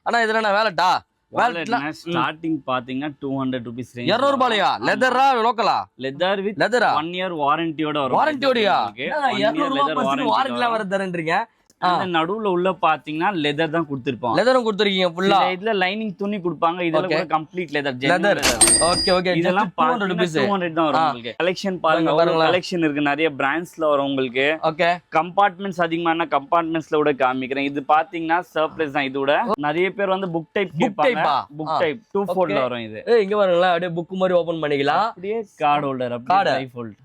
ஆனா இதுல என்ன வேலட்டா ஸ்டார்டிங் பாத்தீங்கன்னா 200 ரூபீஸ் ரேஞ்ச். 200 ரூபாயா? லெதரா லோக்கலா? லெதர் வித் லெதரா 1 இயர் வாரண்டியோட வரும். வாரண்டியோடயா? 200 ரூபாய் வாரண்டில வர தரேன்றீங்க. அந்த நடுவுல உள்ள பாத்தீங்கன்னா லெதர் தான் கொடுத்திருப்போம். லெதரும் கொடுத்திருக்கீங்க ஃபுல்லா. இதுல லைனிங் துணி கொடுப்பாங்க. இதுல கூட கம்ப்ளீட் லெதர். Okay okay. இதெல்லாம் 200 ரூபீஸ் 200 தான் வரும் உங்களுக்கு. கலெக்ஷன் பாருங்க. கலெக்ஷன் இருக்கு நிறைய பிராண்ட்ஸ்ல வரும் உங்களுக்கு. ஓகே. கம்பார்ட்மெண்ட்ஸ் அதிகமான கம்பார்ட்மெண்ட்ஸ்ல கூட காமிக்கிறேன். இது பாத்தீங்கன்னா சர்ப்ரைஸ் தான். இதோட நிறைய பேர் வந்து புக் டைப் கேட்பாங்க. புக் டைப் 2 ல வரும் இது. இங்க பாருங்களா அப்படியே புக் மாதிரி ஓபன் பண்ணிக்கலாம். அப்படியே கார்டு ஹோல்டர் அப்படியே லைஃப் ஹோல்ட்.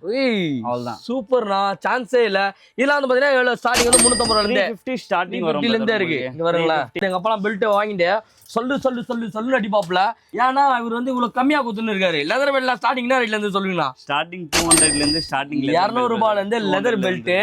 அவ்வளவுதான். சூப்பர்னா சான்ஸே இல்ல. இதெல்லாம் வந்து பாத்தீங்கன்னா எவ்வளவு ஸ்டார்டிங் வந்து 350 ரூபாயில 50 ஸ்டார்டிங் வரும். 50 ல இருந்தே இருக்கு. இங்க பாருங்களா. எங்க அப்பா பெல்ட் வாங்கிட்டு சொல்லு அடிப்பாப்ல. ஏன்னா இவர் வந்து இவ்வளவு கம்மியா கொடுத்துன்னு இருக்காரு. லெதர் பெல்ட் ஸ்டார்டிங் ரேட்ல இருந்து சொல்லுவீங்களா? ஸ்டார்டிங் 200 ல இருந்து ஸ்டார்டிங் 200 ரூபாயில இருந்து லெதர் பெல்ட்.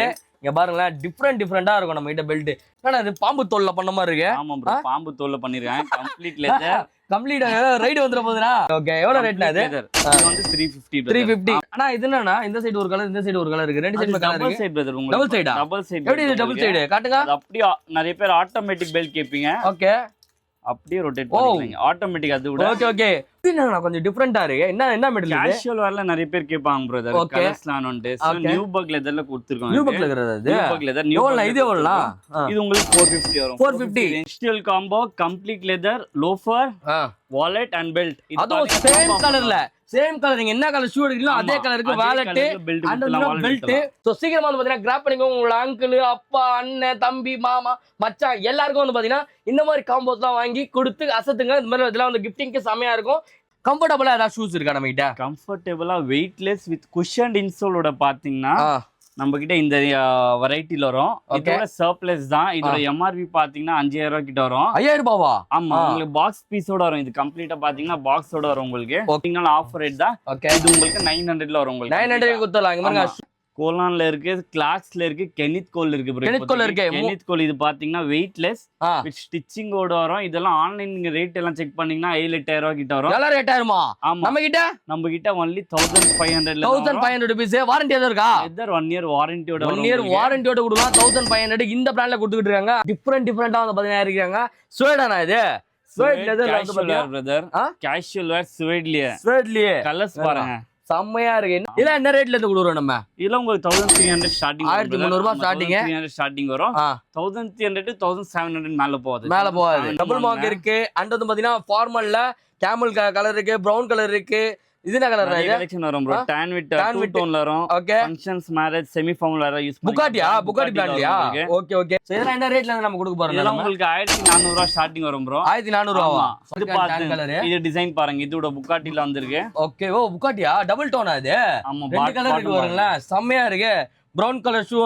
இங்க பாருங்களேன் டிஃபரெண்டா இருக்கும் நம்ம கிட்ட பெல்ட். ஆனா இது பாம்பு தோல்ல பண்ண மாதிரி இருக்கு. ஆமா ப்ரோ, பாம்பு தோல்ல பண்ணிருக்காங்க. Complete leather. கம்ப்ளீட் ரைட் வந்துற போதுனா. ஓகே, எவ்வளவு ரேட்னா இது? இது வந்து 350. 350. ஆனா இது என்னன்னா இந்த சைடு ஒரு கலர், இந்த சைடு ஒரு கலர் இருக்கு. ரெண்டு சைடுல கலர் இருக்கு. Double side brother. உங்களுக்கு டபுள் சைடா? Double side. எப்படி இது டபுள் சைடு காட்டுங்க. அது அப்படியே நிறைய பேர் ஆட்டோமேட்டிக் பெல்ட் கேப்பீங்க. ஓகே. அப்படியே ரொட்டேட் பண்ணிக்கலாம். ஆட்டோமேட்டிக் அது கூட. Okay okay. இது என்ன கொஞ்சம் டிஃபரண்டா இருக்கு. என்ன மெட்டல் இது? கேஷுவல் வரல நிறைய பேர் கேட்பாங்க பிரதர். கலர்ஸ்லாம் வந்து நியூ பக் லெதர்ல கொடுத்திருக்கோம். நியூ பக் லெதர் அது. New buck leather. நியூ எவ்வளவு இது எவ்வளவு? இது உங்களுக்கு 450 வரும். 450. இன்ஸ்டியல் combo complete leather loafer wallet and belt. அதுவும் சேம் கலர்ல. Same colour. நீங்க என்ன கலர் ஷூ எடுக்கீங்களோ அதே கலருக்கு வாலெட் அண்ட் பெல்ட். சோ சீக்கிரமா வந்து பாத்தீங்கன்னா கிராப் பண்ணிக்கோங்க. உங்க அங்கிள், அப்பா, அண்ணன், தம்பி, மாமா, மச்சான் எல்லாருக்கும் வந்து பாத்தீங்கன்னா இந்த மாதிரி காம்போஸ்லாம் வாங்கி கொடுத்து அசத்துங்க. இந்த மாதிரி இதெல்லாம் வந்து கிஃப்டிங்க்கு செமையா இருக்கும். கம்ஃபர்டபுளா ஏதாவது ஷூஸ் இருக்கா நம்ம கிட்ட? கம்ஃபர்டபுளா வெயிட்லெஸ் வித் குஷன்ட் இன்சோலோட பாத்தீங்கன்னா நம்ம கிட்ட இந்த வெரைட்டில வரும். இதோட சர்ப்ளஸ் தான். இதோட எம்ஆர்பி பாத்தீங்கன்னா 5000 ரூபாய் கிட்ட வரும். 5000 ரூபாவா? ஆமா, உங்களுக்கு பாக்ஸ் பீஸோட வரும். இது கம்ப்ளீட்டா பாத்தீங்கன்னா பாக்ஸோட வரும் உங்களுக்கு. ஓகேங்களா? ஆஃபர் ரேட் தான். இது உங்களுக்கு 900ல வரும் உங்களுக்கு. 900 குத்தலாம். இங்க பாருங்க. கோலான்ல இருக்கு, கிளாக்ஸ்ல இருக்கு, கெனித் கோல் இருக்கு ப்ரோ. கெனித் கோல் இது பாத்தீங்கன்னா வெயிட்லெஸ் வித் ஸ்டிச்சிங்கோட வரும். இதெல்லாம் ஆன்லைன் நீங்க ரேட் எல்லாம் செக் பண்ணீங்கன்னா 7-8000 ரூபாய் கிட்ட வரும். எல்லாம் ரேட் ஆயிருமா? ஆமா. நம்ம கிட்ட only 1500 ல 1500 ரூபீஸ். வாரண்டி எதுவும் இருக்கா? எதர் 1 இயர் வாரண்டியோட 1 இயர் வாரண்டியோட கொடுக்கலாம். 1500 இந்த பிராண்ட்ல கொடுத்துட்டு இருக்காங்க. டிஃபரெண்டா வந்து 15000 இருக்காங்க. ஸ்வேடானா இது? ஸ்வேட் லெதர்ல வந்து பாத்தீங்கன்னா பிரதர் கேஷுவல் வேர் ஸ்வேட்லயே கலர்ஸ் பாருங்க செம்மையா இருக்கு. இல்ல என்ன ரேட்ல இருந்து கொடுக்குறோம் நம்ம? இல்ல உங்களுக்கு 1300 ஸ்டார்டிங். 1300 ரூபாய் ஸ்டார்டிங். 1300 ஸ்டார்டிங் வரும். 1300 to 1700 மேல போகுது. டபுள் மார்க் இருக்கு. அண்ட் வந்து பாத்தீங்கன்னா ஃபார்மல்ல கேமல் கலர் இருக்கு, பிரவுன் கலர் இருக்கு. இது என்ன கலர்? நிறைய கலெக்ஷன் வரும் bro. tan with two tone ல வரும். Okay. Functions, marriage, semi formal வேற யூஸ் பண்ணி. புகாட்டியா? புகாட்டி பிராண்ட்லயா? Okay okay. சோ இதெல்லாம் என்ன ரேட்ல இருந்து நம்ம கொடுக்க போறோம்? இதெல்லாம் உங்களுக்கு 1400 ரூபாய் ஸ்டார்டிங் வரும் ப்ரோ. 1400 ரூபாயா? இது பாருங்க. இது டிசைன் பாருங்க. இதோட புகாட்டில வந்திருக்கு. ஓகே. ஓ புகாட்டியா? டபுள் டோனா இது? ஆமா. ரெண்டு கலர் இருக்கு பாருங்களா. செம்மையா இருக்கு. பிரவுன் கலர் ஷூ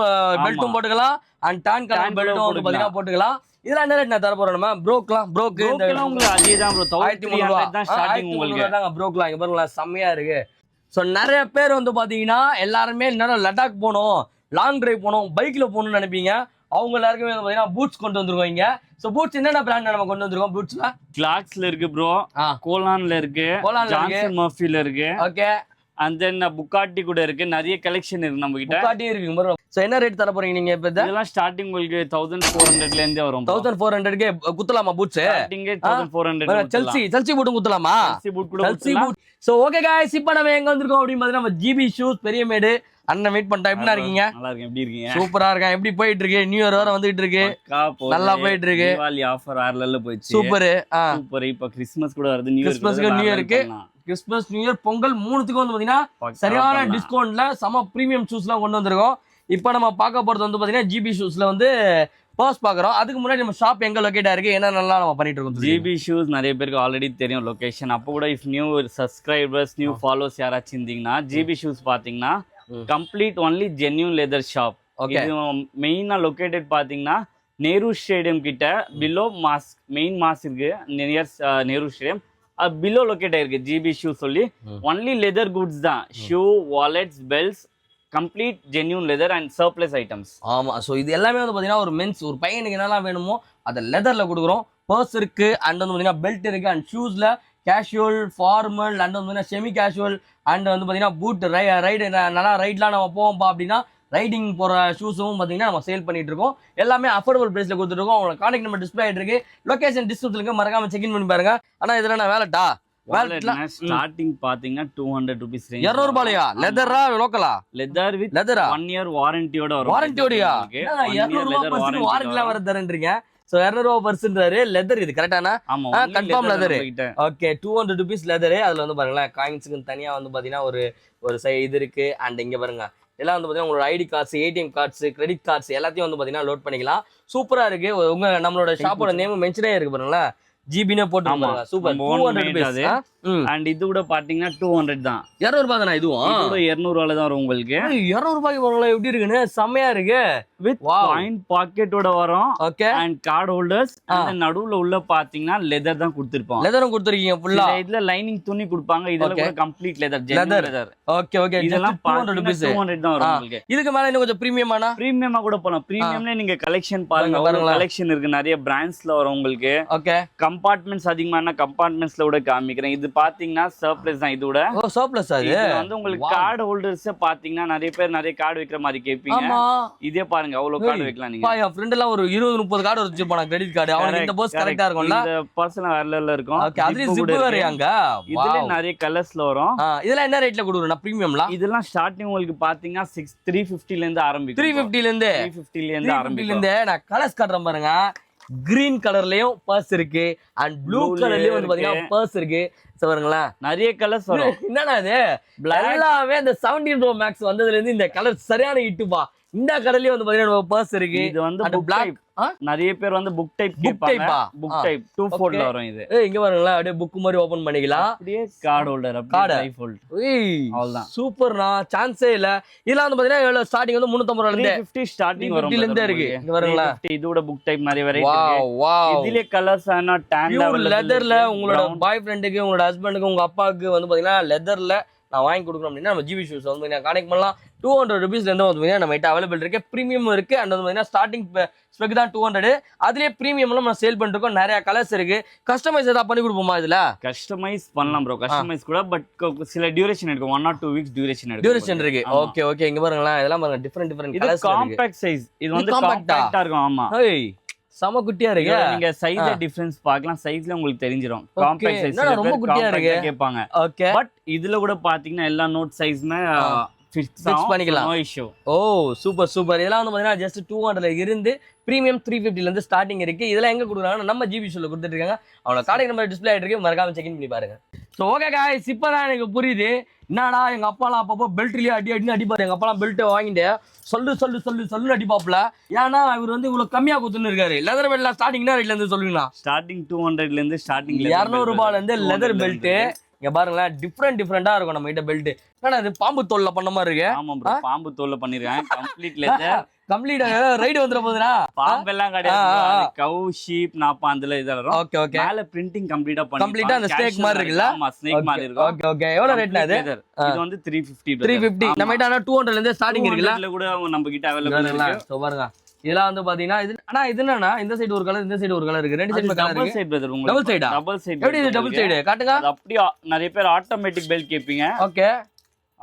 பெல்ட்டும் போட்டுக்கலாம். அண்ட் டான் கலர் பெல்ட்டும் வந்து பாத்தீங்கன்னா போட்டுக்கலாம். இதெல்லாம் என்ன ரேட் நான் தர போறேன் நம்ம? ப்ரோக்லாம் உங்களுக்கு அதே தான் ப்ரோ. 1300 தான் ஸ்டார்டிங் உங்களுக்கு. தாங்க ப்ரோக்லாம். இங்க பாருங்களா செம்மையா இருக்கு. ஸோ நிறைய பேர் வந்து பார்த்தீங்கன்னா எல்லாருமே என்னென்ன லடாக் போகணும், லாங் டிரைவ் போகணும், பைக்கில் போகணும்னு நினைப்பீங்க. அவங்க எல்லாருக்குமே வந்து பார்த்தீங்கன்னா பூட்ஸ் கொண்டு வந்துருக்கோம் இங்கே. ஸோ பூட்ஸ் என்னென்ன பிராண்ட் நம்ம கொண்டு வந்துருக்கோம்? பூட்ஸ்ல கிளாக்ஸ்ல இருக்கு ப்ரோ, கோலான்ல இருக்கு, ஜான்சன் மர்ஃபில இருக்கு. ஓகே. அண்ட் தென் புகாட்டி கூட இருக்கு. நிறைய கலெக்ஷன் இருக்கு நம்ம கிட்ட. புகாட்டி இருக்கு ப்ரோ. சோ என்ன ரேட் தர போறீங்க நீங்க? இப்ப இதெல்லாம் ஸ்டார்டிங் உங்களுக்கு 1400 ல இருந்தே வரும். 1400 க்கு குத்தலாமா பூட்ஸ்? ஸ்டார்டிங் 1400. செல்சி பூட் குத்தலாமா? செல்சி பூட் கூட குத்தலாம். சோ ஓகே गाइस, இப்போ நம்ம எங்க வந்திருக்கோம் அப்படி பார்த்தா நம்ம ஜிபி ஷூஸ் பெரியமேடு. அண்ணன் மீட் பண்ணிட்டா. எப்படி இருக்கீங்க? நல்லா இருக்கேன். எப்படி இருக்கீங்க? சூப்பரா இருக்கேன். எப்படி போயிட்டு இருக்கு? நியூ இயர் வர வந்துட்டு இருக்கு. நல்லா போயிட்டு இருக்கு. தீபாவளி ஆஃபர் ஆர்லல போயிடுச்சு. சூப்பர். இப்போ கிறிஸ்மஸ் கூட வருது. நியூ இயருக்கு கிறிஸ்மஸ், நியூ இயர், பொங்கல் மூணுத்துக்கும் வந்து பாத்தீங்கன்னா சரியான டிஸ்கவுண்ட்ல சம பிரீமியம் ஷூஸ்லாம் கொண்டு வந்திருக்கோம். இப்போ நம்ம பார்க்க போறது வந்து பாத்தீங்கன்னா ஜிபி ஷூஸ்ல வந்து ஃபர்ஸ்ட் பாக்குறோம். அதுக்கு முன்னாடி நம்ம ஷாப் எங்க லொகேட் ஆயிருக்கு, என்ன நல்லா நம்ம பண்ணிட்டு இருக்கோம்? ஜிபி ஷூஸ் நிறைய பேருக்கு ஆல்ரெடி தெரியும் லொகேஷன். அப்போ கூட if new subscribers, new followers யாராச்சும் இருந்தீங்கன்னா ஜிபி ஷூஸ் பாத்தீங்கன்னா complete only genuine leather shop. இது மெயினா லொகேட்டட் பாத்தீங்கன்னா நேரு ஸ்டேடியம் கிட்ட பிலோ மாஸ், மெயின் மாஸ் இருக்கு near Nehru stadium. Below locate ஆயிருக்கு ஜிபி ஷூ சொல்லி. ஒன்லி லெதர் குட்ஸ் தான். Shoe, wallets, belts, complete genuine leather and surplus items. ஆமா. ஸோ இது எல்லாமே வந்து பாத்தீங்கன்னா ஒரு மென்ஸ், ஒரு பையனுக்கு என்னெல்லாம் வேணுமோ அதை லெதர்ல கொடுக்குறோம். பர்ஸ் இருக்கு, அண்ட் வந்து பாத்தீங்கன்னா பெல்ட் இருக்கு, அண்ட் ஷூஸ்ல கேஷுவல், ஃபார்மல், அண்ட் வந்து செமி கேஷுவல், அண்ட் வந்து பாத்தீங்கன்னா பூட் ரைடு நல்லா ரைட்லாம் நம்ம போவோம்ப்பா அப்படின்னா ரைடிங் போற ஷூஸும் பாத்தீங்கன்னா நம்ம சேல் பண்ணிட்டு இருக்கோம். எல்லாமே அஃபோர்டபுள் பிரைஸ்ல கொடுத்துட்டு இருக்கோம். உங்களுக்கு கான்டாக்ட் நம்பர் டிஸ்ப்ளே ஆயிட்டு இருக்கு. லொகேஷன் டிஸ்கிரிப்ஷன்ல இருக்கு, மறக்காம செக் இன் பண்ணி பாருங்க. ஆனா இதெல்லாம் நான் வேலட்டா ஸ்டார்டிங் பாத்தீங்கன்னா 200 rupees range. 200 ரூபாயா? லெதரா லோக்கலா? லெதர் வித் லெதரா 1 year வாரண்டியோட வரும். வாரண்டியோடயா? 200 ரூபாய் பர்சன் வாரண்டில வர தரேன்றீங்க. சோ 200 ரூபாய் பர்சன்றாரு. லெதர் இது கரெக்ட்டானா? ஆமா, confirm leather. Okay 200 rupees leather. அதுல வந்து பாருங்க காயின்ஸ்க்கு தனியா வந்து பாத்தீங்கன்னா ஒரு இது இருக்கு. அண்ட் இங்க பாருங்க எல்லாம் வந்து பாத்தீங்கன்னா உங்களோட ID cards, ATM cards, credit cards எல்லாத்தையும் வந்து பாத்தீங்கன்னா லோட் பண்ணிக்கலாம். சூப்பரா இருக்கு. உங்க நம்மளோட ஷாப்போட நேம் மென்ஷனே இருக்கு பாருங்களேன். ஜிபினே போட்டு பாருங்க. சூப்பர். 200 rupees. அண்ட் இது கூட பாத்தீங்கன்னா 200 தான். 200 ரூபாய் தானா இதுவும்? இது 200 ரூபாயில தான் வரும் உங்களுக்கு. 200 ரூபாய்க்கு வரல எப்படி இருக்குன்னு செமையா இருக்கு. வித் காயின் பாக்கெட்டோட வரும். ஓகே. And card holders. அந்த நடுவுல உள்ள பாத்தீங்கன்னா லெதர் தான் கொடுத்திருப்போம். லெதரும் கொடுத்திருக்கீங்க ஃபுல்லா. இதுல லைனிங் துணி கொடுப்பாங்க. இதுல கூட complete leather, genuine leather. Okay okay. இதெல்லாம் 200 rupees 200 தான் வரும் உங்களுக்கு. இதுக்கு மேல இன்னும் கொஞ்சம் பிரீமியமானா? பிரீமியமா கூட போலாம். பிரீமியம்ல நீங்க கலெக்ஷன் பாருங்க. கலெக்ஷன் இருக்கு, நிறைய பிராண்ட்ஸ்ல வரும் உங்களுக்கு. ஓகே. கம்பார்ட்மெண்ட்ஸ் அதிகமான கம்பார்ட்மெண்ட்ஸ்ல கூட காமிக்கிறேன். இது பாத்தீங்கன்னா சர்ப்ளஸ் தான். இதோட சர்ப்ளஸ் அது வந்து உங்களுக்கு கார்டு ஹோல்டர்ஸ் பாத்தீங்கன்னா நிறைய பேர் நிறைய கார்டு வைக்கிற மாதிரி கேப்பீங்க. இதே பாருங்க அவ்வளவு கார்டு வைக்கலாம் நீங்க. என் ஃப்ரெண்ட் எல்லாம் ஒரு 20-30 கார்டு வச்சிருப்பாங்க கிரெடிட் கார்டு. அவங்களுக்கு இந்த போஸ் கரெக்ட்டா இருக்கும்ல. இந்த பர்சனல் வேர்ல இருக்கும். ஓகே. அதுல ஜிப் வரையாங்க. இதுல நிறைய கலர்ஸ்ல வரும். இதெல்லாம் என்ன ரேட்ல கொடுக்குறோம் பிரீமியம்ல? இதெல்லாம் ஸ்டார்டிங் உங்களுக்கு பாத்தீங்கன்னா 350 ல இருந்து ஆரம்பிக்கும். 350 ல இருந்து ஆரம்பிக்கும். நான் கலர்ஸ் காட்டுறேன் பாருங்க. கிரீன் கலர்லயும் பர்ஸ் இருக்கு அண்ட் ப்ளூ கலர்லயும் வந்து பாத்தீங்கன்னா பர்ஸ் இருக்கு. பாருங்களா நிறைய கலர்ஸ் வரும். என்னன்னா இது எல்லாமே இந்த 17 Pro Max வந்ததுல இருந்து இந்த கலர் சரியான ஹிட்டுப்பா. இந்த கலர்லயே வந்து பாத்தீங்கன்னா பர்ஸ் இருக்கு. இது வந்து பிளாக். நிறைய பேர் வந்து புக் டைப் கேட்பாங்க. புக் டைப் 2 fold வரும் இது. இங்க பாருங்களா அப்படியே புக் மாதிரி ஓபன் பண்ணிக்கலாம். அப்படியே கார்டு ஹோல்டர் அப்படியே 5 fold. அவ்வளவுதான். சூப்பர்னா சான்ஸே இல்ல. இதெல்லாம் வந்து பாத்தீங்கன்னா எவ்வளவு ஸ்டார்டிங் வந்து 350 ரூபாயில இருந்து 350 ஸ்டார்டிங் வரும். 350 ல இருந்து இருக்கு. இங்க பாருங்களா இதோட புக் டைப் நிறைய வெரைட்டி இருக்கு. இதுல கலர்ஸ் ஆனா டான் லெதர்ல உங்களோட பாய் ஃப்ரெண்டுக்கு, உங்களோட ஹஸ்பண்டுக்கு, உங்க அப்பாவுக்கு வந்து பாத்தீங்கன்னா லெதர்ல நான் வாங்கி கொடுக்கணும் அப்படின்னா நம்ம ஜிபி ஷூஸ் வந்து கான்டெக்ட் பண்ணலாம். 200 rupees இருந்து வந்து நம்ம கிட்ட அவைலபிள் இருக்கு. பிரீமியம் இருக்கு. அண்ட் வந்து பாத்தீங்கன்னா ஸ்டார்டிங் ஸ்பெக் தான் 200. அதுலயே பிரீமியம்ல நம்ம சேல் பண்ணிட்டு இருக்கோம். நிறைய கலர்ஸ் இருக்கு. கஸ்டமைஸ் ஏதாவது பண்ணி கொடுப்போமா? இதுல கஸ்டமைஸ் பண்ணலாம் ப்ரோ. கஸ்டமைஸ் கூட பட் சில டியூரேஷன் எடுக்கும். 1 or 2 weeks டியூரேஷன் இருக்கு. Okay okay. இங்க பாருங்களா இதெல்லாம் பாருங்க டிஃபரெண்ட் கலர்ஸ் இருக்கு. Compact size. இது வந்து காம்பாக்ட்டா இருக்கும். ஆமா. சம குட்டியா இருக்கு. நீங்க சைஸ் டிஃபரன்ஸ் பார்க்கலாம். சைஸ்ல உங்களுக்கு தெரிஞ்சிரும். காம்பாக்ட் சைஸ் ரொம்ப குட்டியா இருக்கு கேட்பாங்க. ஓகே. பட் இதுல கூட பாத்தீங்கன்னா எல்லா நோட் சைஸ்மே ஃபிக்ஸ் பண்ணிக்கலாம். No issue. Oh super super. இதெல்லாம் வந்து பாத்தீங்கன்னா ஜஸ்ட் 200 ல இருந்து பிரீமியம் 350 ல இருந்து ஸ்டார்டிங் இருக்கு. இதெல்லாம் எங்க கொடுக்குறாங்கன்னா நம்ம ஜிபி ஷோல கொடுத்துட்டு இருக்காங்க. அவங்களோட கான்டாக்ட் நம்பர் டிஸ்ப்ளே ஆயிட்டு இருக்கு. மறக்காம செக் இன் பண்ணி பாருங்க. சோ ஓகே गाइस, இப்பதான் எனக்கு புரியுது. என்னடா எங்க அப்பாலாம் அப்பப்போ பெல்ட்லயே அடின்னு அடிப்பாரு. எங்க அப்பாலாம் பெல்ட் வாங்கிட்டு சொல்லு அடிப்பாப்ல. ஏன்னா இவர் வந்து இவ்வளவு கம்மியா கொடுத்துன்னு இருக்காரு. லெதர் பெல்ட் ஸ்டார்டிங் என்ன ரேட்ல இருந்து சொல்லுவீங்களா? ஸ்டார்டிங் 200 ல இருந்து ஸ்டார்டிங் 200 ரூபாயில இருந்து லெதர் பெல்ட். இங்க பாருங்களேன் டிஃபரெண்டா இருக்கும் நம்ம கிட்ட பெல்ட். ஆனா இது பாம்பு தோல்ல பண்ண மாதிரி இருக்கு. ஆமா ப்ரோ, பாம்பு தோல்ல பண்ணிருக்கேன். Complete leather. கம்ப்ளீட் ரைடு வந்துற போதுனா பாம்பு எல்லாம் கிடையாது. கவ் ஷீப் நாப்பாந்துல இதெல்லாம். Okay okay. மேல பிரிண்டிங் கம்ப்ளீட்டா பண்ணி கம்ப்ளீட்டா அந்த ஸ்னேக் மாதிரி இருக்குல்ல? ஆமா ஸ்னேக் மாதிரி இருக்கும். Okay okay. எவ்வளவு ரேட்னா இது? இது வந்து 350. நம்ம கிட்ட 200 ல இருந்து ஸ்டார்டிங் இருக்குல்ல? இதுல கூட நம்ம கிட்ட அவேலபிள் இருக்கு. சோ பாருங்க இதெல்லாம் வந்து பாத்தீங்கன்னா இது ஆனா இது என்னன்னா இந்த சைடு ஒரு கலர், இந்த சைடு ஒரு கலர் இருக்கு. ரெண்டு சைடு கலர் இருக்கு. Double side brother. உங்களுக்கு டபுள் சைடா? Double side. எப்படி இது டபுள் சைடு காட்டுங்க. அது அப்படியே நிறைய பேர் ஆட்டோமேட்டிக் பெல்ட் கேப்பீங்க. ஓகே.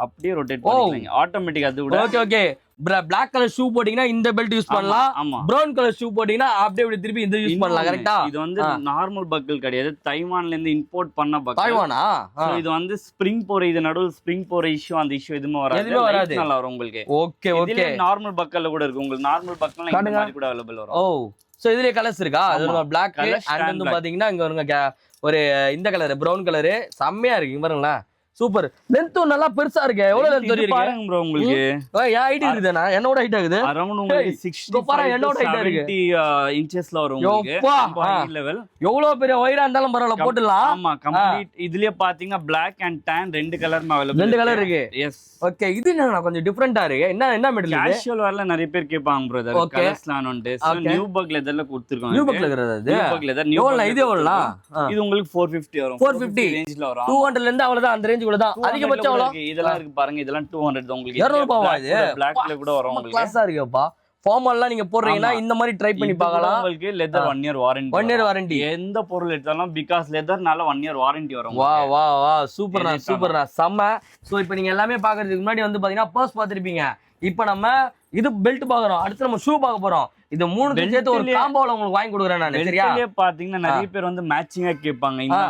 அப்படியே ரொட்டேட் பண்ணிக்கலாம். ஆட்டோமேட்டிக் அது கூட. Okay okay. Black colour shoe போட்டீங்கன்னா இந்த பெல்ட் யூஸ் பண்ணலாம். Brown கலர் ஷூ போட்டீங்கன்னா அப்படியே திருப்பி இந்த யூஸ் பண்ணலாம். கரெக்ட்டா? இது வந்து நார்மல் பக்கிள் கிடையாது. தைவான்ல இருந்து இம்போர்ட் பண்ண பக்கிள். தைவானா? சோ இது வந்து ஸ்ப்ரிங் போற, இது நடுவுல ஸ்ப்ரிங் போற இஷ்யூ அந்த இஷ்யூ எதுமே வராது. நல்லா வரும் உங்களுக்கு. Okay okay. இதுல நார்மல் பக்கிள்ல கூட இருக்கு. உங்களுக்கு நார்மல் பக்கிள்ல இந்த மாதிரி கூட அவேலபிள் வரும். ஓ சோ இதுலயே கலர்ஸ் இருக்கா? அது நம்ம Black அண்ட் வந்து பாத்தீங்கன்னா இங்க வருங்க ஒரு இந்த கலர் Brown கலர் செம்மையா இருக்கு. இங்க பாருங்களேன் சூப்பர். லென்த்தும் நல்லா பெருசா இருக்கு. எவ்வளவு லென்த் இருக்கு பாருங்க ப்ரோ உங்களுக்கு. ஏன் ஹைட் இருக்குதானா? என்னோட ஹைட் ஆகுது. அரௌண்ட் உங்களுக்கு 60 பாருங்க என்னோட ஹைட் இருக்கு. 70 இன்ச்சஸ்ல வரும் உங்களுக்கு. High level. எவ்வளவு பெரிய வைரா இருந்தாலும் பரவாயில்லை போட்டுடலாம். ஆமா கம்ப்ளீட். இதுலயே பாத்தீங்க Black and tan ரெண்டு கலர்மே அவேலபிள். ரெண்டு கலர் இருக்கு. எஸ். ஓகே. இது என்னன்னா கொஞ்சம் டிஃபரண்டா இருக்கு. என்ன மெட்டல் இது? கேஷுவல் வேர்ல நிறைய பேர் கேட்பாங்க பிரதர். கலர்ஸ்லாம் வந்து நியூ பக் லெதர்ல கொடுத்திருக்காங்க. நியூ பக் லெதர் அது. New buck leather new. இது எவ்வளவுனா? இது உங்களுக்கு 450 வரும். 450 ரேஞ்ச்ல வரும். 200 ல இருந்து அவ்வளவுதான் அந்த ரேஞ்ச் கூட தான். அதிகபட்சம் எவ்வளவு? இதெல்லாம் இருக்கு பாருங்க. இதெல்லாம் 200 தான் உங்களுக்கு. 200 ரூபாயா இது? Blackல கூட வரும் உங்களுக்கு. கிளாஸா இருக்குப்பா. ஃபார்மல்லாம் நீங்க போடுறீங்கன்னா இந்த மாதிரி ட்ரை பண்ணி பார்க்கலாம். உங்களுக்கு leather 1 year warranty. 1 year warranty. எந்த பொருள் எடுத்தாலும் பிகாஸ் லெதர்னால 1 year வாரண்டி வரும். வா சூப்பர்ண்ணா சூப்பர்ண்ணா செம்ம. சோ இப்போ நீங்க எல்லாமே பாக்குறதுக்கு முன்னாடி வந்து பாத்தீங்கன்னா பர்ஸ் பாத்திருப்பீங்க. இப்போ நம்ம இது பெல்ட் பாக்குறோம், அடுத்து நம்ம ஷூ பார்க்க போறோம். இது மூணு சேர்த்து ஒரு காம்போல உங்களுக்கு வாங்கி கொடுக்குறேன் நான். சரியா? பாத்தீங்கன்னா நிறைய பேர் வந்து மேட்சிங்கா கேட்பாங்க. இந்த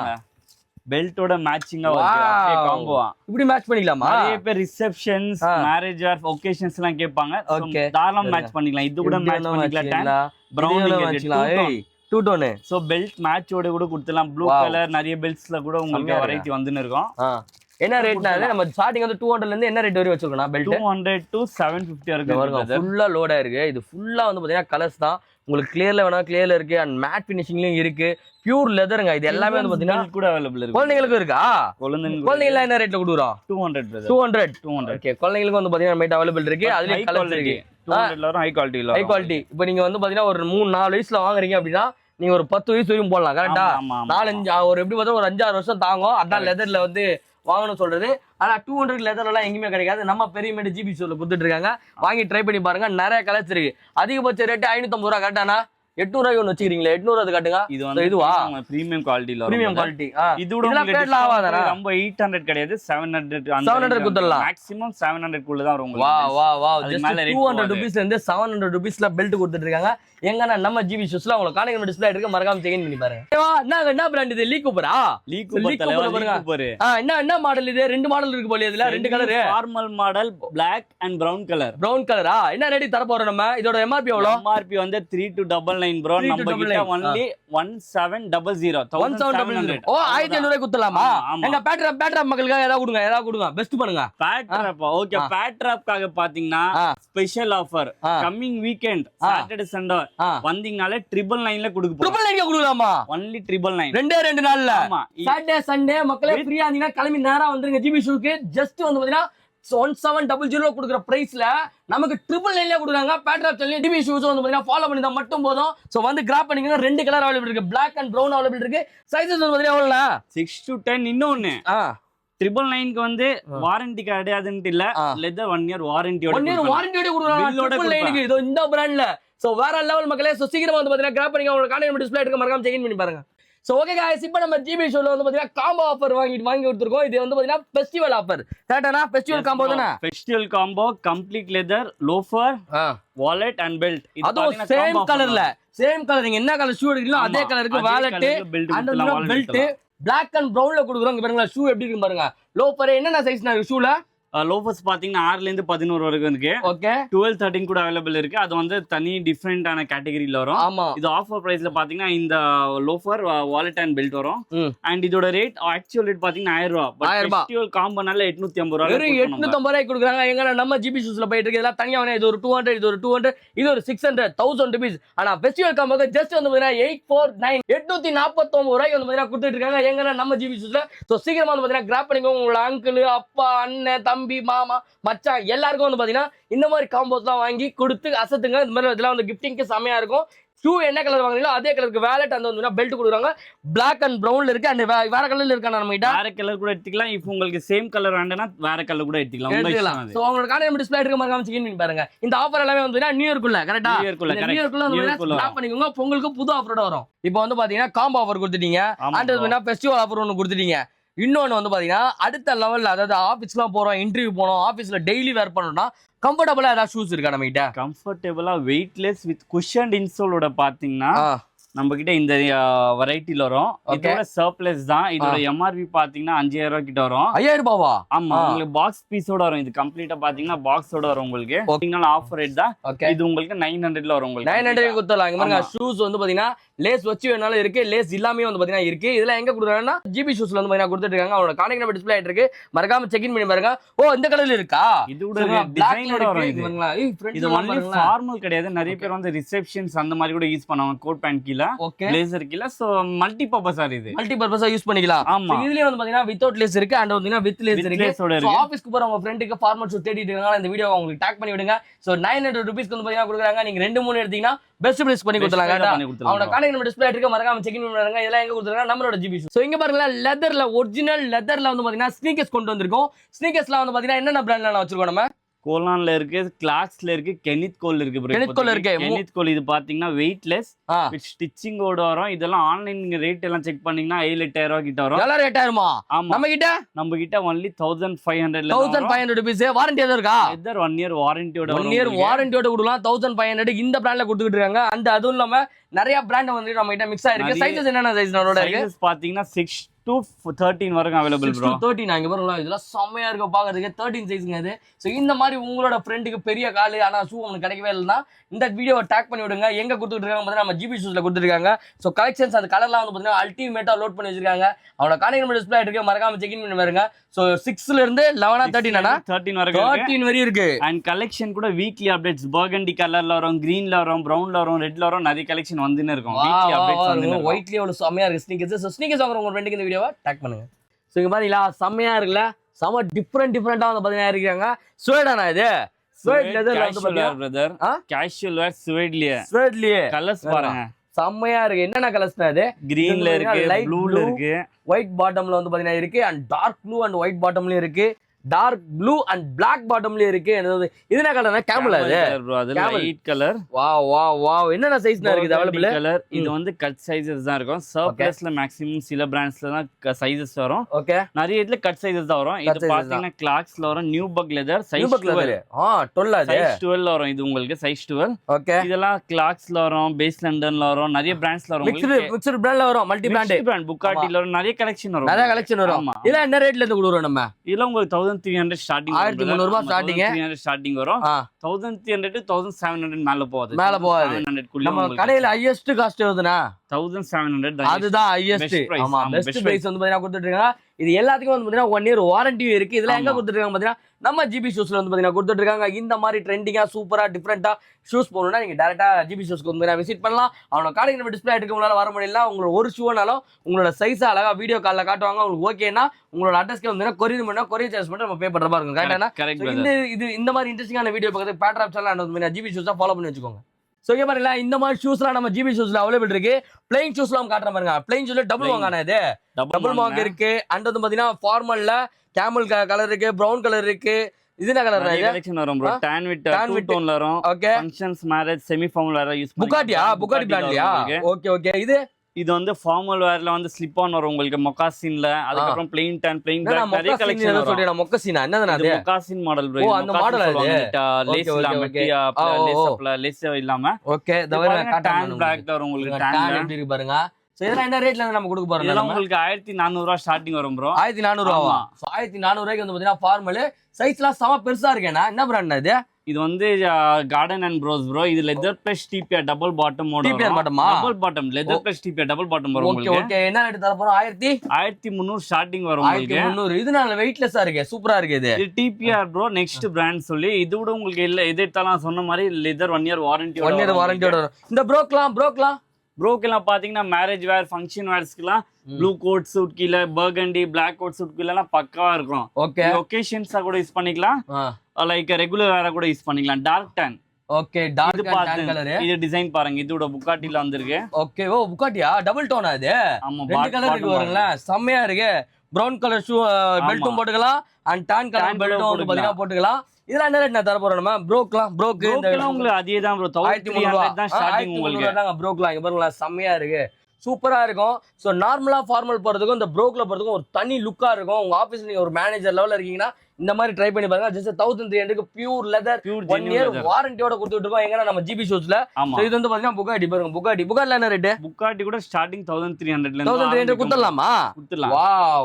பெல்ட்டோட மேட்சிங்கா அப்படியே காம்போவா இப்படி மேட்ச் பண்ணிக்கலாமா? நிறைய பேர் ரிசெப்ஷன்ஸ், மேரேஜ் ஆர் ஒகேஷன்ஸ் எல்லாம் கேட்பாங்க. தாராளமா மேட்ச் பண்ணிக்கலாம். இது கூட மேட்ச் பண்ணிக்கலாம். பிரவுன் வச்சுக்கலாம். Two tone. சோ பெல்ட் மேட்சோட கூட கொடுத்துலாம். ப்ளூ கலர் நிறைய பெல்ட்ஸ்ல கூட உங்களுக்கு வெரைட்டி வந்துன்னு இருக்கும். என்ன ரேட்னா நம்ம ஸ்டார்டிங் வந்து 200 ல இருந்து என்ன ரேட் வரை வச்சிருக்கோம் பெல்ட்? 200 to 750 இருக்கு. ஃபுல்லா லோடா இருக்கு. இது ஃபுல்லா வந்து பாத்தீங்கன்னா கலர்ஸ் தான். உங்களுக்கு கிளியர்ல வேணா கிளியர்ல இருக்கு, அண்ட் மேட் ஃபினிஷிங்லயும் இருக்கு. பியூர் லெதர்ங்க. இது எல்லாமே வந்து பாத்தீங்கன்னா கூட அவேலபிள் இருக்கு. குழந்தைகளுக்கு இருக்கா? குழந்தைகள் என்ன ரேட்ல கொடுக்குறோம்? 200. ஓகே, குழந்தைகளுக்கு வந்து பாத்தீங்கன்னா மேட் அவேலபிள் இருக்கு. அதுல கலர்ஸ் இருக்கு. 200ல வரும். High quality. இப்போ நீங்க வந்து பாத்தீங்கன்னா ஒரு 3-4 வயசுல வாங்குறீங்க அப்படின்னா நீங்க ஒரு 10 வயசு வரைக்கும் போடலாம். கரெக்டா? 4-5 ஒரு எப்படி பார்த்தா ஒரு 5-6 வருஷம் தாங்கும். அதான் லெதர்ல வந்து வாங்கணும்னு சொல்றது. ஆனா 200 லெதர்ல எல்லாம் எங்கேயுமே கிடைக்காது. நம்ம பெரியமேடு ஜிபி ஷோல கொடுத்துட்டு இருக்காங்க. வாங்கி ட்ரை பண்ணி பாருங்க. நிறைய கலர்ஸ் இருக்கு. அதிகபட்ச ரேட் 550 ரூபா. கரெக்டானா? 800 ஒன்று வச்சுக்கிறீங்களா? 800 அது காட்டுங்க. இது வந்து இதுவா பிரீமியம் குவாலிட்டில. Premium quality. இது கூட உங்களுக்கு ஆவாதா? ரொம்ப 800 கிடையாது. 700 குத்தறலாம். மேக்ஸिमम 700 குள்ள தான் வரும் உங்களுக்கு. வா ஜஸ்ட் 200 ரூபீஸ்ல இருந்து 700 ரூபீஸ்ல பெல்ட் கொடுத்துட்டு இருக்காங்க. எங்கனா நம்ம ஜிபி ஷூஸ்ல உங்களுக்கு கான்டாக்ட் டிஸ்ப்ளே இருக்கு. மறக்காம செக் பண்ணி பாருங்க. என்ன பிராண்ட் இது? லீ கூப்பரா? லீ கூப்பர். என்ன மாடல் இது? ரெண்டு மாடல் இருக்கு போல. இதுல ரெண்டு colour. Formal model Black and brown color. Brown color-ஆ? என்ன ரேட் தர போறோம் நம்ம? இதோட MRP எவ்வளவு? MRP வந்து 3299 bro. நம்ம கிட்ட only 1700. 1700. ஓ 1500 குத்தலாமா? எங்க பேட்ராப் மக்களுக்காக ஏதாவது கொடுங்க. பெஸ்ட் பண்ணுங்க. பேட்ராப். ஓகே, பேட்ராப்காக பாத்தீங்கன்னா special offer. Coming weekend Saturday Sunday வந்தீங்கனாலே 999ல கொடுக்க போறோம். 999 கொடுக்கலாமா? only 999. ரெண்டு நாள்ல. சாட்டர்டே சண்டே மக்களே ஃப்ரீயா இருந்தீங்கன்னா கிளம்பி நேரா வந்துருங்க ஜிபி ஷூக்கு. ஜஸ்ட் வந்து பாத்தீங்கன்னா 1700 கொடுக்குற பிரைஸ்ல நமக்கு 999ல கொடுக்குறாங்க. பேட்ராப் சேனல் ஜிபி ஷூஸ் வந்து பாத்தீங்கன்னா ஃபாலோ பண்ணி தான் மட்டும் போதும். சோ வந்து கிராப் பண்ணிக்கங்க. ரெண்டு கலர் அவைலபிள் இருக்கு. Black and brown அவைலபிள் இருக்கு. சைஸஸ் வந்து பாத்தீங்கன்னா எவ்வளவுனா 6 to 10. இன்னொன்னு 999க்கு வந்து வாரண்டி கிடையாதுன்னு இல்ல. லெதர் 1 year வாரண்டியோட 1 year வாரண்டியோட கொடுக்குறாங்க 999க்கு. இதோ இந்த பிராண்ட்ல. சோ வேற லெவல் மக்களே. சோ சீக்கிரமா வந்து பாத்தீங்கன்னா கிராப் பண்ணிக்கங்க. உங்க கான்டாக்ட் டிஸ்ப்ளே இருக்கு. மறக்காம செக் பண்ணி பாருங்க. சோ ஓகே गाइस, இப்போ நம்ம ஜிபி ஷோல வந்து பாத்தீங்கன்னா காம்போ ஆஃபர் வாங்கி கொடுத்துருக்கோம். இது வந்து பாத்தீங்கன்னா ஃபெஸ்டிவல் ஆஃபர். கரெக்ட்டானா? ஃபெஸ்டிவல் காம்போ தானே? Festival combo complete leather loafer wallet and belt. அதுவும் சேம் கலர்ல. Same colour. நீங்க என்ன கலர் ஷூ எடுக்கிறீங்களோ அதே கலருக்கு wallet and belt Black and brownல கொடுக்குறோம். இங்க பாருங்க ஷூ எப்படி இருக்கு பாருங்க. லோஃபர் என்னென்ன சைஸ்னா இருக்கு ஷூல? லோஃபர்ஸ் பாத்தீங்கன்னா 6 ல இருந்து 11 வரைக்கும் இருக்கு. ஓகே, 12 13 கூட அவைலபிள் இருக்கு. அது வந்து தனி டிஃபரெண்டான கேட்டகரியில வரும். ஆமா, இது ஆஃபர் பிரைஸ்ல பாத்தீங்கன்னா இந்த லோஃபர் வாலெட் அண்ட் பெல்ட் வரும். அண்ட் இதோட ரேட் ஆக்சுவல் ரேட் பாத்தீங்கன்னா 1000 ரூபாய். பட் ஃபெஸ்டிவல் காம்போனால 850 ரூபாய். வெறும் 850 ரூபாய் கொடுக்குறாங்க. எங்க நம்ம ஜிபி ஷூஸ்ல போயிட்டு இருக்கு. இதெல்லாம் தனியா வேணா. இது ஒரு 200, இது ஒரு 200, இது ஒரு 600, 1000 rupees. ஆனா ஃபெஸ்டிவல் காம்போக்கு ஜஸ்ட் வந்து 849 849 ரூபாய்க்கு வந்து கொடுத்துட்டு இருக்காங்க. எங்க நம்ம ஜிபி ஷூஸ்ல. சோ சீக்கிரமா வந்து பாத்தீங்கன்னா கிராப் பண்ணிக்கோங்க. உங்களோட அங்கிள், அப்பா, அண்ணன், தம்பி, மாமா, மச்சான் எல்லாருக்கும் வந்து பாத்தீங்கன்னா இந்த மாதிரி காம்போஸ்லாம் வாங்கி கொடுத்து அசத்துங்க. இந்த மாதிரி இதெல்லாம் வந்து கிஃப்டிங்க்கு செமையா இருக்கும். ஷூ என்ன கலர் வாங்குறீங்களோ அதே கலருக்கு வேலட் அந்த வந்து பெல்ட் கொடுக்குறாங்க. Black and brownல இருக்கு. அந்த வேற கலர்ல இருக்கானே நம்ம கிட்ட. வேற கலர் கூட எடுத்துக்கலாம். இப்போ உங்களுக்கு சேம் கலர் வேண்டாம்னா வேற கலர் கூட எடுத்துக்கலாம். சோ உங்களுக்கு கான்டாக்ட் டிஸ்ப்ளே இருக்கு. மறக்காம செக் பண்ணி பாருங்க. இந்த ஆஃபர் எல்லாமே வந்து நியூ இயர்க்குள்ள. கரெக்ட்டா? நியூ இயர்க்குள்ள வந்து ஸ்டாப் பண்ணிக்கோங்க. பொங்கலுக்கு புது ஆஃபரோட வரும். இப்போ வந்து பாத்தீங்கன்னா காம்போ ஆஃபர் கொடுத்துட்டீங்க. அண்ட் வந்து ஃபெஸ்டிவல் ஆஃபர் ஒன்னு கொடுத்துட்டீங்க. இன்னொன்னு வந்து பாத்தீங்கன்னா அடுத்த லெவல்ல, அதாவது ஆபீஸ்லாம் போறோம், இன்டர்வியூ போனோம், ஆபீஸ்ல டெய்லி வேர் பண்ணணும்னா கம்ஃபர்டபுளா ஏதாவது ஷூஸ் இருக்கா நம்ம கிட்ட? கம்ஃபர்டபுளா வெயிட்லெஸ் வித் குஷன்ட் இன்சோலோட பாத்தீங்கன்னா நம்ம கிட்ட இந்த வெரைட்டில வரும். இதோட சர்ப்ளஸ் தான். இதோட MRP பாத்தீங்கன்னா 5000 ரூபாய் கிட்ட வரும். 5000 ரூபாவா? ஆமா, உங்களுக்கு பாக்ஸ் பீஸோட வரும். இது கம்ப்ளீட்டா பாத்தீங்கன்னா பாக்ஸோட வரும் உங்களுக்கு. ஓகேங்களா? ஆஃபர் ரேட் தான். இது உங்களுக்கு 900ல வரும். உங்களுக்கு 900 கொடுத்தலாம். இங்க பாருங்க ஷூஸ் வந்து பாத்தீங்கன்னா லேஸ் வச்சு வேணாலும் இருக்கு, லேஸ் இல்லாமயே வந்து பாத்தீங்கன்னா இருக்கு. இதெல்லாம் எங்க கொடுக்குறாங்கன்னா ஜிபி ஷூஸ்ல வந்து பாத்தீங்கன்னா கொடுத்துட்டு இருக்காங்க. அவங்களோட கான்டாக்ட் நம்பர் டிஸ்ப்ளே ஆயிட்டு இருக்கு. மறக்காம செக் இன் பண்ணி பாருங்க. ஓ இந்த கலர்ல இருக்கா? இதோட டிசைனோட வரும். இது ஒன்லி ஃபார்மல் கிடையாது. நிறைய பேர் வந்து ரிசெப்ஷன்ஸ் அந்த மாதிரி கூட யூஸ் பண்ணுவாங்க. கோட் பேண்ட் கீழ, பிளேசர் கீழ. சோ மல்டி பர்பஸா இது. மல்டி பர்பஸா யூஸ் பண்ணிக்கலாம். ஆமா, இதுலயே வந்து பாத்தீங்கன்னா வித்அவுட் லேஸ் இருக்கு அண்ட் வந்து வித் லேஸ் இருக்கு. சோ ஆபீஸ்க்கு போற உங்க ஃப்ரெண்டுக்கு ஃபார்மல் ஷூ தேடிட்டு இருக்காங்க, இந்த வீடியோவை உங்களுக்கு டாக் பண்ணி விடுங்க. சோ 900 ரூபீஸ்க்கு வந்து பாத்தீங்கன்னா கொடுக்குறாங்க. நீங்க 2-3 எடுத்தீங்கன்னா பெஸ்ட் பிரைஸ் பண்ணி கொடுத்தலாம். அவனோட கான்டாக்ட் நம்பர் டிஸ்ப்ளே இருக்கு. மறக்காம செக் பண்ணி பாருங்க. இதெல்லாம் எங்க கொடுத்துருக்காங்க? நம்மளோட ஜிபி ஷூ. சோ இங்க பாருங்க லெதர்ல, ஒரிஜினல் லெதர்ல வந்து பாத்தீங்கன்னா ஸ்னீக்கர்ஸ் கொண்டு வந்திருக்கோம். ஸ்னீக்கர்ஸ்லாம் வந்து பாத்தீங்கன்னா என்னென்ன பிராண்ட்ல வச்சிருக்கோம் நம்ம? கோலான்ல இருக்கு, கிளாக்ஸ்ல இருக்கு, கெனித் கோல் இருக்கு bro. கெனித் கோல் இருக்கு. கெனித் கோல் இது பாத்தீங்கன்னா வெயிட்லெஸ் வித் ஸ்டிச்சிங்கோட வரும். இதெல்லாம் ஆன்லைன் ரேட் எல்லாம் செக் பண்ணீங்கன்னா 7,000-8,000 ரூபாய் கிட்ட வரும். எல்லாம் ரேட் ஆயிருமா? ஆமா. நம்ம கிட்ட only 1500 1500 rupees. வாரண்டி எதுவும் இருக்கா? எதர் 1 year வாரண்டியோட 1 year வாரண்டியோட கொடுக்கலாம். 1500 இந்த பிராண்ட்ல கொடுத்துட்டு இருக்காங்க. அந்த அதுவும் இல்லாம நிறைய பிராண்ட் வந்து நம்ம கிட்ட மிக்ஸ் ஆயிருக்கு. சைஸஸ் என்னென்ன சைஸ் நம்மளோட இருக்கு? சைஸஸ் பாத்தீங்கன்னா 6 to 13 வரைக்கும் அவைலபிள் bro. 13 அங்க பாருங்க, இதெல்லாம் செமையா இருக்கு பாக்குறதுக்கு. 13 சைஸ்ங்க இது. சோ இந்த மாதிரி உங்களோட ஃப்ரெண்டுக்கு பெரிய கால் ஆனா ஷூ உங்களுக்கு கிடைக்கவே இல்லைன்னா இந்த வீடியோவை டேக் பண்ணி விடுங்க. எங்க கொடுத்துட்டு இருக்காங்க பார்த்தீங்கன்னா நம்ம ஜிபி ஷூஸ்ல கொடுத்துருக்காங்க. சோ கலெக்ஷன்ஸ் அந்த கலர்லாம் வந்து பாத்தீங்கன்னா அல்டிமேட்டா லோட் பண்ணி வச்சிருக்காங்க. அவனோட கான்டாக்ட் டிஸ்ப்ளே இருக்கு, மறக்காம செக் இன் பண்ணி பாருங்க. சோ 6ல இருந்து 11 13 13 வரைக்கும் 13 வரையும் இருக்கு. அண்ட் கலெக்ஷன் கூட வீக்லி அப்டேட்ஸ் பர்கண்டி கலர்ல வரும், கிரீன்ல வரும், பிரவுன்ல வரும், ரெட்ல வரும், நிறைய கலெக்ஷன் வந்துன்னு இருக்கும். வீக்லி அப்டேட்ஸ் வந்து ஒயிட்லயே ஒரு செமையா இருக்கு ஸ்னீக்கர்ஸ். சோ ஸ்னீக்கர்ஸ் வாங்குற உங்க ஃப்ரெண்டுக்கு இந்த வீடியோவை டேக் பண்ணுங்க. சோ இங்க பாத்தீங்களா செமையா இருக்குல்ல, செம டிஃபரெண்டா வந்து பாத்தீங்கன்னா இருக்காங்க. ஸ்வேடானா இது? ஸ்வேட் லெதர்ல வந்து பாத்தீங்கன்னா பிரதர் கேஷுவல் வேர் ஸ்வேட்லயே கலர்ஸ் பாருங்க செமையா இருக்கு. என்னென்ன கலர்ஸ்னா இது? கிரீன்ல இருக்கு, ப்ளூல இருக்கு, ஒயிட் பாட்டம்ல வந்து பாத்தீங்கன்னா இருக்கு, and dark blue and white பாட்டம்லயும் இருக்கு, டார்க் ப்ளூ அண்ட் பிளாக் பாட்டம்லயும் இருக்கு. இது என்ன கலர்னா? கேமல் அது bro. அது லைட் கலர். வாவ் என்னென்ன சைஸ்னா இருக்குது அவேலபிள்? கலர் இது வந்து கட் சைஸஸ் தான் இருக்கும். சர்ப்ளஸ்ல மேக்ஸिमम சில பிராண்ட்ஸ்ல தான் சைஸஸ் வரும். ஓகே. நிறைய இதுல கட் சைஸஸ் தான் வரும். இது பாத்தீங்கன்னா கிளாக்ஸ்ல வரும், நியூ பக் லெதர் சைஸ் 12. 12 அது. சைஸ் 12 வரும் இது உங்களுக்கு, சைஸ் 12. ஓகே. இதெல்லாம் கிளாக்ஸ்ல வரும், பேஸ் லண்டன்ல வரும், நிறைய பிராண்ட்ஸ்ல வரும். மிக்ஸ்டு பிராண்ட்ல வரும், மல்டி பிராண்ட் புக்காட்டில வரும், நிறைய கலெக்ஷன் வரும். நிறைய கலெக்ஷன் வரும். இல்ல என்ன ரேட்ல இருந்து கொடுறோம் நம்ம? இதெல்லாம் உங்களுக்கு 1300 ஸ்டார்டிங், 1300 ரூபாய் ஸ்டார்டிங். 1300 ஸ்டார்டிங் வரும். 1300 to 1700 மேல போகுது. 700 குள்ள நம்ம கடையில ஹையஸ்ட் காஸ்ட் எதுனா 1700. அதுதான் ஹையஸ்ட். ஆமா, பெஸ்ட் பிரைஸ் வந்து பாத்தீங்கன்னா கொடுத்துட்டு இருக்காங்க. இது எல்லாத்துக்கும் வந்து பாத்தீங்கன்னா 1 year வாரண்டி இருக்கு. இதெல்லாம் எங்க கொடுத்துட்டு இருக்காங்க பாத்தீங்கன்னா நம்ம ஜிபி ஷூஸ்ல வந்து பாத்தீங்கன்னா கொடுத்துட்டு இருக்காங்க. இந்த மாதிரி ட்ரெண்டிங்கா சூப்பரா டிஃபரெண்டா ஷூஸ் போகணும்னா நீங்க டைரக்டா ஜிபி ஷூஸ்க்கு வந்து விசிட் பண்ணலாம். அவனோட காலேஜ் நம்ம டிஸ்பிளே எடுக்க உங்களால வர முடியல, உங்களோட ஒரு ஷூனாலும் உங்களோட சைஸ் அழகா வீடியோ கால்ல காட்டுவாங்க. உங்களுக்கு ஓகேனா உங்களோட அட்ரஸ்க்கு வந்து கொரியர் பண்ணா கொரியர் சார்ஜ் மட்டும் நம்ம பே பண்ற மாதிரி இருக்கும். கரெக்டானா இந்த மாதிரி இன்ட்ரெஸ்டிங்கான வீடியோ பார்க்கறது பேட்ராப் சேனல் ஜிபி ஷூஸா ஃபாலோ பண்ணி வச்சுக்கோங்க. சோ இங்க பாருங்க, இந்த மாதிரி ஷூஸ்லாம் நம்ம ஜிபி ஷூஸ்ல அவைலபிள் இருக்கு. பிளைன் ஷூஸ்லாம் காட்டுற பாருங்க. பிளைன் ஷூஸ்ல டபுள் வாங்கானே இது டபுள் வாங்க இருக்கு. அண்ட் வந்து பாத்தீங்கன்னா ஃபார்மல்ல கேமல் கலர் இருக்கு, பிரவுன் கலர் இருக்கு. இது என்ன கலர்? இது கலெக்ஷன் வரும் bro. tan with two tone ல வரும். Okay. Functions marriage semi formal வேற யூஸ் புகாட்டியா? புகாட்டி பிராண்ட்லயா? ஓகே. இது வந்து ஃபார்மல் வேர்ல வந்து ஸ்லிப் ஆன் வரும் உங்களுக்கு, மொக்காசின்ல. அதுக்கு அப்புறம் பிளைன் tan, பிளைன் black நிறைய கலெக்ஷன் வரும். சொல்றேன் மொக்காசினா என்னது? அது மொக்காசின் மாடல் bro. அந்த மாடல் அது லேஸ் இல்லாம மெட்டியா லேஸ் இல்லாம. ஓகே. தவறு tan black ல வரும் உங்களுக்கு. tan எப்படி இருக்கு பாருங்க. சோ இதெல்லாம் என்ன ரேட்ல நம்ம கொடுக்க போறோம்? இதெல்லாம் உங்களுக்கு 1400 ரூபாய் ஸ்டார்டிங் வரும் bro. 1400 ரூபாயா? சோ 1400 ரூபாய்க்கு வந்து பாத்தீங்கன்னா ஃபார்மல் சைஸ்லாம் செம பெருசா இருக்கேனா? என்ன பிராண்ட் இது? இது வந்து கார்டன் அண்ட் ப்ரோஸ் bro. இது leather plus TPR double bottom மோட. டிபிஆர் பாட்டமா? Double bottom leather plus TPR double bottom வரும் உங்களுக்கு. ஓகே. என்ன ரேட் தர போறோம்? 1300 ஸ்டார்டிங் வரும் உங்களுக்கு. 1300. இது நல்ல வெயிட்லெஸ்ஸா இருக்கு, சூப்பரா இருக்கு இது. இது டிபிஆர் bro. நெக்ஸ்ட் பிராண்ட் சொல்லி இது விட உங்களுக்கு இல்ல எது எடுத்தாலும் சொன்ன மாதிரி லெதர் 1 year வாரண்டி. 1 year வாரண்டியோட வரும். இந்த ப்ரோக்கெல்லாம் பாத்தீங்கன்னா மேரேஜ் வேர், ஃபங்க்ஷன் வேர்ஸ்க்குலாம் ப்ளூ கோட் சூட் கீழ, பர்கண்டி பிளாக் கோட் சூட் கீழ எல்லாம் பக்காவா இருக்கும். ஓகே. ஒகேஷன்ஸா கூட யூஸ் பண்ணிக்கலாம், லைக் ரெகுலர் வேற கூட யூஸ் பண்ணிக்கலாம். Dark tan. Okay. Dark tan colour. இது டிசைன் பாருங்க, இதோட புகாட்டில வந்திருக்கு. ஓகே. புகாட்டியா? டபுள் டோனா இது? ஆமா, ரெண்டு கலர் இருக்கு பாருங்க, செமையா இருக்கு. பிரவுன் கலர் ஷூ பெல்ட்டும் போட்டுக்கலாம், அண்ட் டான் கலர் பெல்ட்டும் வந்து பாத்தீங்கன்னா போட்டுக்கலாம். இதெல்லாம் என்ன ரேட் நான் தர போறேன்? நம்ம ப்ரோக்கு உங்களுக்கு அதே தான் bro. 1300 தான் ஸ்டார்டிங் உங்களுக்கு. ப்ரோக்லாம் இங்க பாருங்க, செமையா இருக்கு, சூப்பரா இருக்கும். சோ நார்மலா ஃபார்மல் போறதுக்கும் இந்த ப்ரோக்ல போறதுக்கும் ஒரு தனி லுக்கா இருக்கும். உங்க ஆபீஸ்ல நீங்க ஒரு மேனேஜர் லெவல்ல இருக்கீங்கன்னா இந்த மாதிரி ட்ரை பண்ணி பாருங்க. ஜஸ்ட் 1300 பியூர் லெதர் 1 year வாரண்டியோட கொடுத்துட்டு இருக்கோம். எங்க நம்ம ஜிபி ஷூஸ்ல. இது வந்து பாத்தீங்கன்னா புகாட்டி பாருங்க. புகாட்டில என்ன ரேட்? புகாட்டி கூட ஸ்டார்டிங் 1300 ல இருந்து 1300 குத்தலாமா? குத்தலாம்.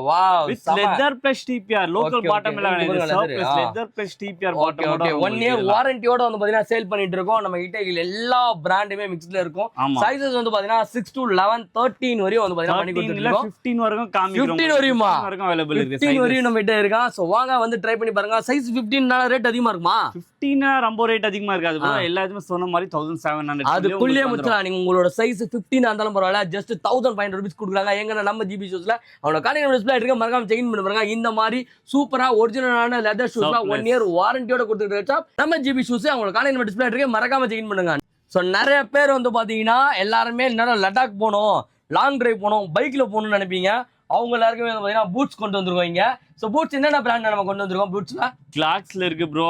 Wow with leather plus TPR local bottom எல்லாம் leather plus TPR bottom. Okay. 1 year வாரண்டியோட வந்து பாத்தீங்கன்னா சேல் பண்ணிட்டு இருக்கோம். நம்ம கிட்ட எல்லா பிராண்டுமே மிக்ஸ்ல இருக்கும். சைஸஸ் வந்து பாத்தீங்கன்னா 6 to 11 13 வரையும் வந்து பாத்தீங்கன்னா பண்ணி கொடுத்துட்டு இருக்கோம். 15 வரைக்கும் காமிக்கிறோம். 15 வரையுமா? வரைக்கும் அவேலபிள் இருக்கு. 15 வரையும் நம்ம கிட்ட இருக்கா. சோ வாங்க வந்து ட்ரை பண்ணி பாருங்க. சைஸ் 15 ரேட் அதிகமா இருக்குமா? 15 ரொம்ப ரேட் அதிகமா இருக்காது bro. எல்லாத்துமே சொன்ன மாதிரி 1700. அதுக்குள்ளே முடிச்சலாம். நீங்க உங்களோட சைஸ் 15 இருந்தாலும் பரவாயில்ல, ஜஸ்ட் 1500 rupees கொடுக்குறாங்க. எங்க நம்ம ஜிபி ஷூஸ்ல அவனோட கான்டாக்ட் டிஸ்ப்ளே இருக்கு, மறக்காம செக் இன் பண்ணி பாருங்க. இந்த மாதிரி சூப்பரா ஒரிஜினலான லெதர் ஷூஸ்லாம் 1 year வாரண்டியோட கொடுத்துட்டு இருக்கா நம்ம ஜிபி ஷூஸ். அவங்களோட கான்டாக்ட் டிஸ்ப்ளே இருக்கு, மறக்காம செக் இன் பண்ணுங்க. சோ நிறைய பேர் வந்து பாத்தீங்கன்னா எல்லாருமே லடாக் போகணும், லாங் டிரைவ் போகணும், பைக்ல போகணும்னு நினைப்பீங்க. அவங்க எல்லாருக்குமே வந்து பாத்தீங்கன்னா பூட்ஸ் கொண்டு வந்திருக்கோம் இங்க. சோ பூட்ஸ் என்னென்ன பிராண்ட் நம்ம கொண்டு வந்திருக்கோம் பூட்ஸ்ல? கிளாக்ஸ்ல இருக்கு ப்ரோ,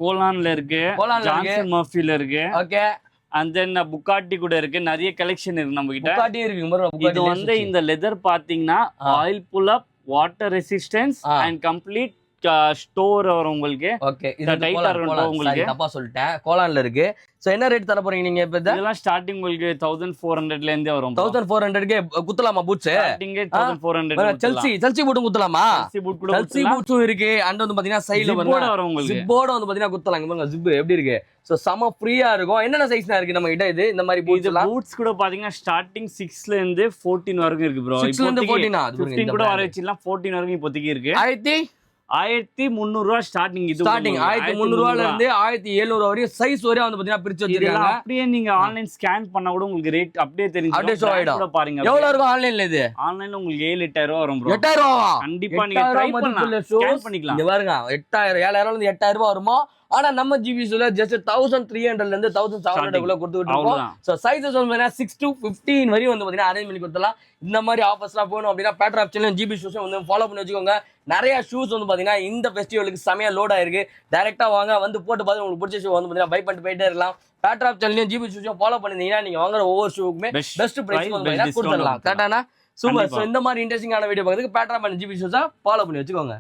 கோலான்ல இருக்கு, ஜான்சன் மர்ஃபில இருக்கு, ஓகே, அண்ட் தென் புகாட்டி கூட இருக்கு. நிறைய கலெக்ஷன் இருக்கு நம்ம கிட்ட. புகாட்டி இருக்கு bro. இது வந்து இந்த லெதர் பாத்தீங்கன்னா oil pull up, water resistance and complete store வரும் உங்களுக்கு. ஓகே, இது டைட்டா இருக்கும் உங்களுக்கு. தப்பா சொல்லிட்டேன், கோலான்ல இருக்கு. சோ என்ன ரேட் தர போறீங்க நீங்க இப்ப? இதெல்லாம் ஸ்டார்டிங் உங்களுக்கு 1400 ல இருந்தே வரும். 1400 க்கு குத்தலாமா பூட்ஸ்? ஸ்டார்டிங் 1400. செல்சி பூட் குத்தலாமா? செல்சி பூட் கூட செல்சி பூட்ஸும் இருக்கு. அண்ட் வந்து பாத்தீங்கன்னா சைடுல வரும் உங்களுக்கு. ஜிப்போட வந்து பாத்தீங்கன்னா குத்தலாம். இங்க பாருங்க ஜிப் எப்படி இருக்கு. சோ சம ஃப்ரீயா இருக்கும். என்னென்ன சைஸ்னா இருக்கு நம்ம கிட்ட? இது இந்த மாதிரி பூட்ஸ் கூட பாத்தீங்கன்னா ஸ்டார்டிங் 6 ல இருந்து 14 வரைக்கும் இருக்கு ப்ரோ. 6 ல இருந்து 14 15 கூட வர வச்சிடலாம். 14 வரைக்கும் இப்போதைக்கு இருக்கு. 1300 ரூபாய் ஸ்டார்டிங். இது ஸ்டார்டிங் 1300 ரூபாயில இருந்து 1700 வரையும் சைஸ் வரையும் வந்து பாத்தீங்கன்னா பிரிச்சு வச்சிருக்காங்க. அப்படியே நீங்க ஆன்லைன் ஸ்கேன் பண்ணா கூட உங்களுக்கு ரேட் அப்படியே தெரியும். அப்படியே ஷோ ஆயிடும். பாருங்க எவ்வளவு இருக்கும் ஆன்லைன்ல. இது ஆன்லைன்ல உங்களுக்கு 7-8000 ரூபாய் வரும் ப்ரோ. 8000 ரூபாயா? கண்டிப்பா நீங்க ட்ரை பண்ணலாம், ஸ்கேன் பண்ணிக்கலாம். இங்க பாருங்க 8000 7000ல இருந்து 8000 ரூபாய் வருமா? ஆனா நம்ம ஜிபிஸ்ல ஜஸ்ட் 1300ல இருந்து 1700 குள்ள கொடுத்துட்டு இருக்கோம். சோ சைஸஸ் வந்து 6 to 15 வரையும் வந்து பாத்தீங்கன்னா அரேஞ்ச் பண்ணி கொடுத்தலாம். இந்த மாதிரி ஆஃபர்ஸ்லாம் போகணும் அப்படின்னா பேட்டர் ஆப்ஷன்ல ஜிபி ஷூஸ் வந்து ஃபாலோ பண்ணி வச்சுக்கோங்க. நிறைய ஷூஸ் வந்து பாத்தீங்கன்னா இந்த ஃபெஸ்டிவலுக்கு செமையா லோட் ஆயிருக்கு. டைரக்டா வாங்க, வந்து போட்டு பார்த்து உங்களுக்கு பிடிச்ச ஷூ வந்து பாத்தீங்கன்னா பை பண்ணிட்டு போயிட்டே இருக்கலாம். பேட்டர் ஆப்ஷன்லயும் ஜிபி ஷூஸும் ஃபாலோ பண்ணிருந்தீங்கன்னா நீங்க வாங்குற ஒவ்வொரு ஷூக்குமே பெஸ்ட் பிரைஸ் வந்து பாத்தீங்கன்னா கொடுத்துடலாம். கரெக்டானா? சூப்பர். சோ இந்த மாதிரி இன்ட்ரெஸ்டிங்கான வீடியோ பார்க்கறதுக்கு பேட்டர் ஆப் அண்ட் ஜிபி ஷூஸா ஃபாலோ பண்ணி வச்சுக்கோங்க.